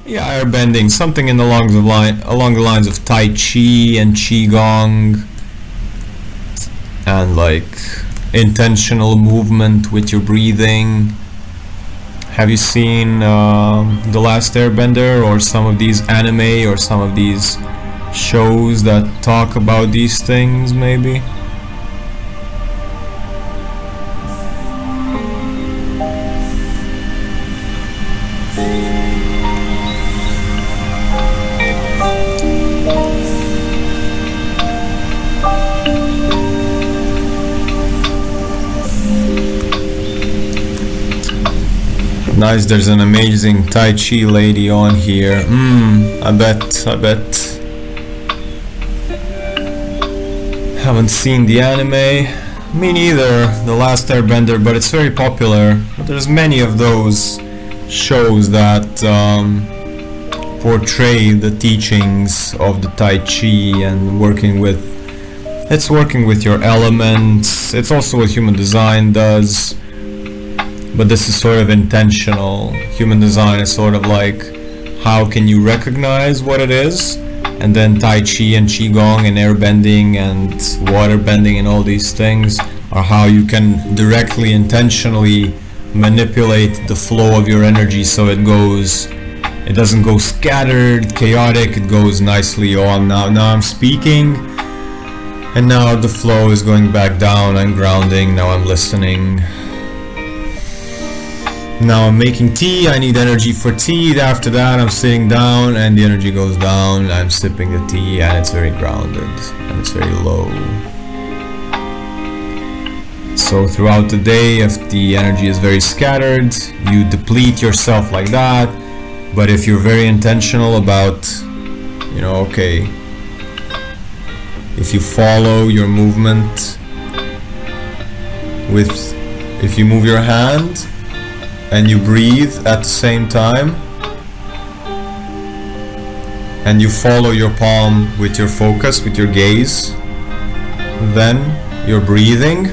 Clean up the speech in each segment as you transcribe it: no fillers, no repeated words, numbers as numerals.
Yeah, airbending, something in the along the lines of Tai Chi and QiGong, and like intentional movement with your breathing. Have you seen The Last Airbender, or some of these anime or some of these shows that talk about these things, maybe? Nice, there's an amazing Tai Chi lady on here. I bet. Haven't seen the anime. Me neither, The Last Airbender, but it's very popular. But there's many of those shows that portray the teachings of the Tai Chi and working with your elements. It's also what human design does. But this is sort of intentional. Human design is sort of like, how can you recognize what it is? And then Tai Chi and Qigong and airbending and waterbending and all these things are how you can directly, intentionally manipulate the flow of your energy so it doesn't go scattered, chaotic, it goes nicely on. Now I'm speaking, and now the flow is going back down, I'm grounding, now I'm listening. Now I'm making tea, I need energy for tea. After that I'm sitting down and the energy goes down. I'm sipping the tea and it's very grounded and it's very low. So throughout the day, if the energy is very scattered, you deplete yourself like that. But if you're very intentional about, okay, if you follow your movement if you move your hand and you breathe at the same time, and you follow your palm with your focus, with your gaze, then you're breathing,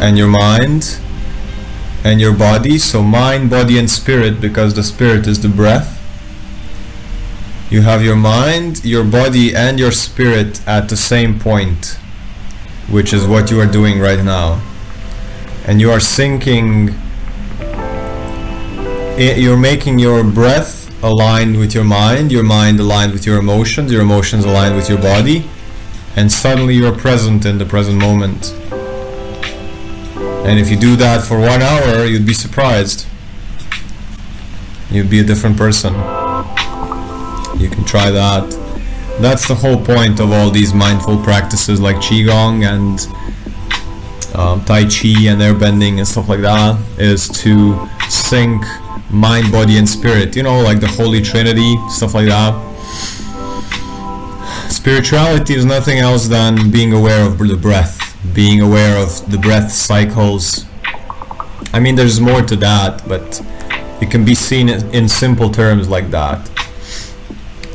and your mind and your body, so mind, body and spirit, because the spirit is the breath. You have your mind, your body and your spirit at the same point, which is what you are doing right now. And you are syncing, you're making your breath aligned with your mind aligned with your emotions aligned with your body, and suddenly you're present in the present moment. And if you do that for 1 hour, you'd be surprised. You'd be a different person. You can try that. That's the whole point of all these mindful practices like Qigong and Tai Chi and airbending and stuff like that, is to sync mind, body and spirit, like the Holy Trinity, stuff like that. Spirituality is nothing else than being aware of the breath, being aware of the breath cycles. I mean, there's more to that, but it can be seen in simple terms like that.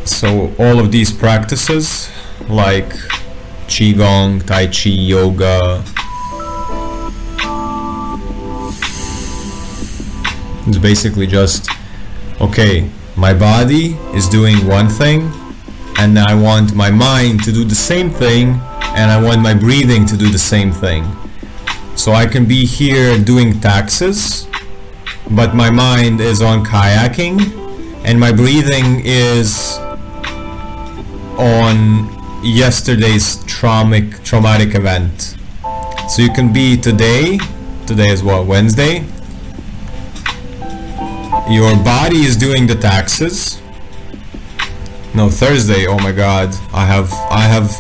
So all of these practices like Qigong, Tai Chi, yoga, it's basically just, okay, my body is doing one thing, and I want my mind to do the same thing, and I want my breathing to do the same thing. So I can be here doing taxes, but my mind is on kayaking, and my breathing is on yesterday's traumatic event. So you can be today is what, Wednesday? Your body is doing the taxes. No, Thursday, oh my god, I have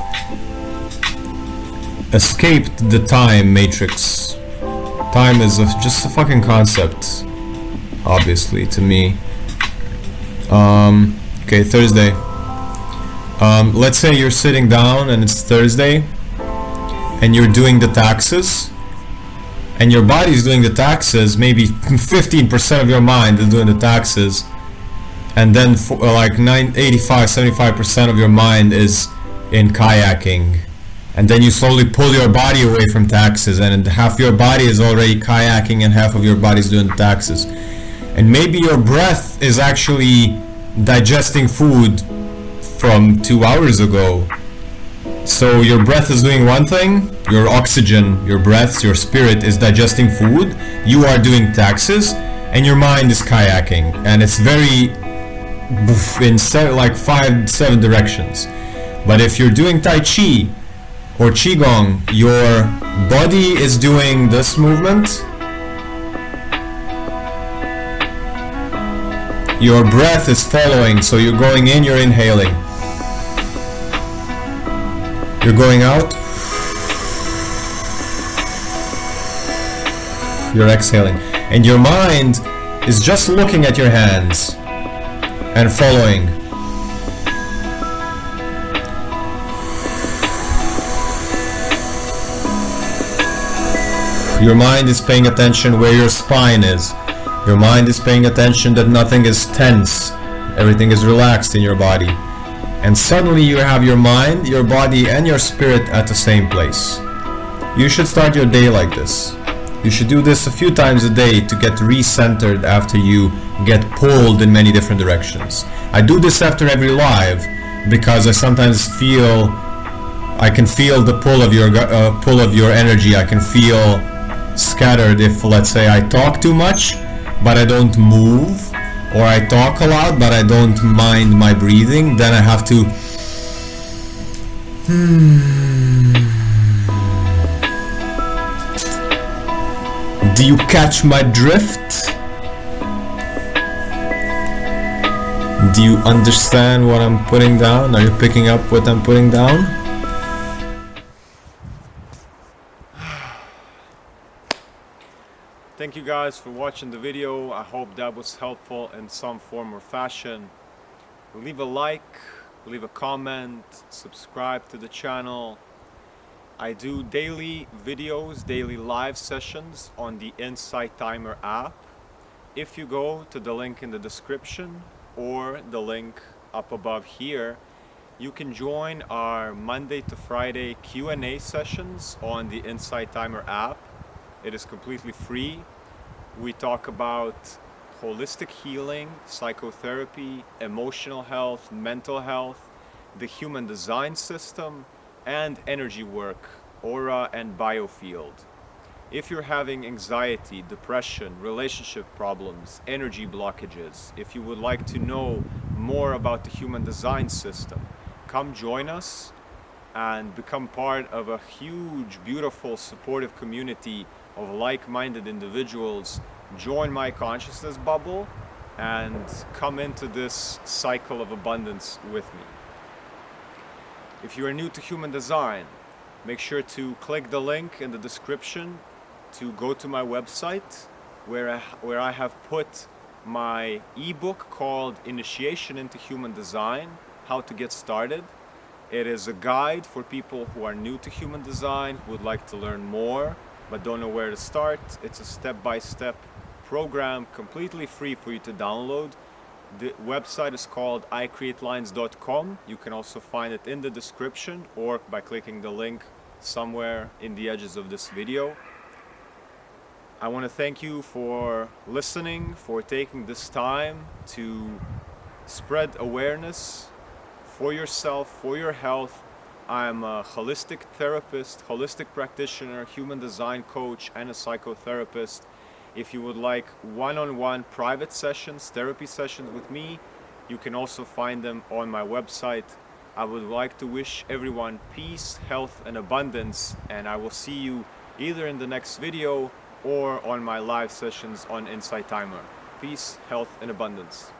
escaped the time matrix. Time is just a fucking concept, obviously, to me. Okay, Thursday. Let's say you're sitting down and it's Thursday and you're doing the taxes, and your body's doing the taxes, maybe 15% of your mind is doing the taxes, and then like 85-75% of your mind is in kayaking And then you slowly pull your body away from taxes, and half your body is already kayaking and half of your body is doing taxes. And maybe your breath is actually digesting food from 2 hours ago. So your breath is doing one thing, your oxygen, your breath, your spirit is digesting food, you are doing taxes, and your mind is kayaking. And it's very in like 5-7 directions. But if you're doing Tai Chi or QiGong, your body is doing this movement, your breath is following, so you're going in, you're inhaling. You're going out, you're exhaling. And your mind is just looking at your hands and following. Your mind is paying attention where your spine is. Your mind is paying attention that nothing is tense. Everything is relaxed in your body. And suddenly you have your mind, your body, and your spirit at the same place. You should start your day like this. You should do this a few times a day to get recentered after you get pulled in many different directions. I do this after every live because I sometimes I can feel the pull of your energy. I can feel scattered if, let's say, I talk too much but I don't move, or I talk a lot but I don't mind my breathing. Then I have to Do you catch my drift? Do you understand what I'm putting down? Are you picking up what I'm putting down? Thank you guys for watching the video. I hope that was helpful in some form or fashion. Leave a like, leave a comment, subscribe to the channel. I do daily videos, daily live sessions on the Insight Timer app. If you go to the link in the description or the link up above here, you can join our Monday to Friday Q&A sessions on the Insight Timer app. It is completely free. We talk about holistic healing, psychotherapy, emotional health, mental health, the human design system, and energy work, aura and biofield. If you're having anxiety, depression, relationship problems, energy blockages, if you would like to know more about the human design system, come join us and become part of a huge, beautiful, supportive community of like-minded individuals. Join my consciousness bubble and come into this cycle of abundance with me. If you are new to human design, make sure to click the link in the description to go to my website where I have put my ebook called Initiation into Human Design, How to Get Started. It is a guide for people who are new to human design, who would like to learn more but don't know where to start. It's a step-by-step program, completely free for you to download. The website is called icreatelines.com. You can also find it in the description or by clicking the link somewhere in the edges of this video. I want to thank you for listening, for taking this time to spread awareness for yourself, for your health. I'm a holistic therapist, holistic practitioner, human design coach, and a psychotherapist. If you would like one-on-one private sessions, therapy sessions with me, you can also find them on my website. I would like to wish everyone peace, health, and abundance, and I will see you either in the next video or on my live sessions on Insight Timer. Peace, health, and abundance.